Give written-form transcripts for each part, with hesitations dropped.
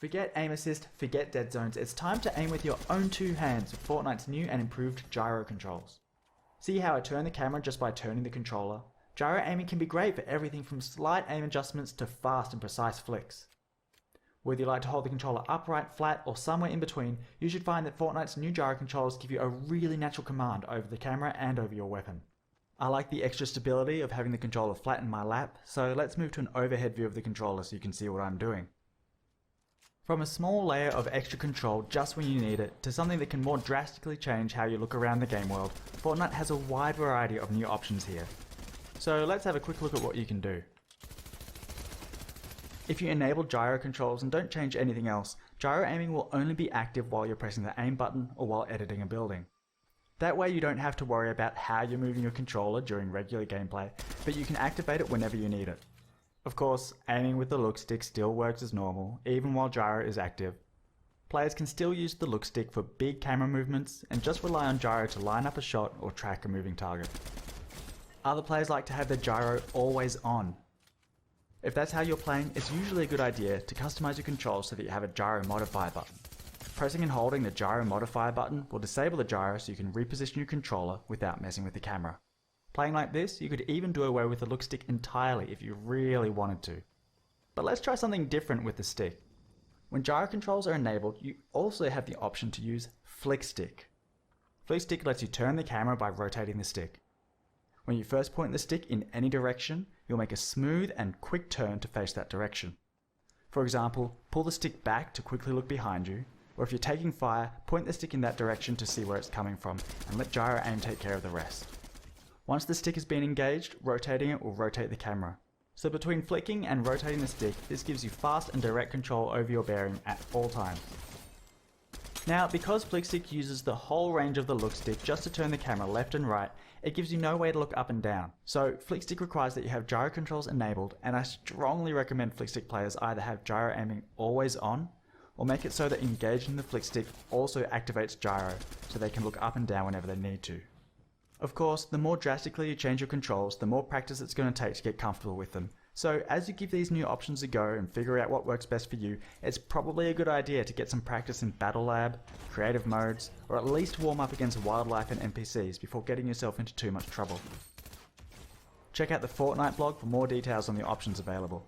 Forget aim assist, forget dead zones, it's time to aim with your own two hands with Fortnite's new and improved gyro controls. See how I turn the camera just by turning the controller? Gyro aiming can be great for everything from slight aim adjustments to fast and precise flicks. Whether you like to hold the controller upright, flat, or somewhere in between, you should find that Fortnite's new gyro controls give you a really natural command over the camera and over your weapon. I like the extra stability of having the controller flat in my lap, so let's move to an overhead view of the controller so you can see what I'm doing. From a small layer of extra control just when you need it, to something that can more drastically change how you look around the game world, Fortnite has a wide variety of new options here. So let's have a quick look at what you can do. If you enable gyro controls and don't change anything else, gyro aiming will only be active while you're pressing the aim button or while editing a building. That way you don't have to worry about how you're moving your controller during regular gameplay, but you can activate it whenever you need it. Of course, aiming with the look stick still works as normal, even while gyro is active. Players can still use the look stick for big camera movements and just rely on gyro to line up a shot or track a moving target. Other players like to have their gyro always on. If that's how you're playing, it's usually a good idea to customize your controls so that you have a Gyro Modifier button. Pressing and holding the Gyro Modifier button will disable the gyro so you can reposition your controller without messing with the camera. Playing like this, you could even do away with the look stick entirely if you really wanted to. But let's try something different with the stick. When gyro controls are enabled, you also have the option to use Flick Stick. Flick Stick lets you turn the camera by rotating the stick. When you first point the stick in any direction, you'll make a smooth and quick turn to face that direction. For example, pull the stick back to quickly look behind you, or if you're taking fire, point the stick in that direction to see where it's coming from, and let gyro aim take care of the rest. Once the stick has been engaged, rotating it will rotate the camera. So between flicking and rotating the stick, this gives you fast and direct control over your bearing at all times. Now, because Flick Stick uses the whole range of the look stick just to turn the camera left and right, it gives you no way to look up and down. So Flick Stick requires that you have gyro controls enabled, and I strongly recommend Flick Stick players either have gyro aiming always on, or make it so that engaging the Flick Stick also activates gyro, so they can look up and down whenever they need to. Of course, the more drastically you change your controls, the more practice it's going to take to get comfortable with them. So as you give these new options a go and figure out what works best for you, it's probably a good idea to get some practice in Battle Lab, creative modes, or at least warm up against wildlife and NPCs before getting yourself into too much trouble. Check out the Fortnite blog for more details on the options available.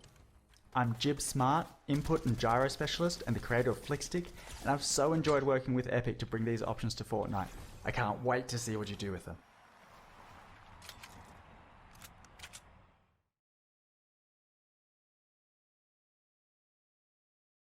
I'm Jib Smart, Input and Gyro Specialist and the creator of Flick Stick, and I've so enjoyed working with Epic to bring these options to Fortnite. I can't wait to see what you do with them.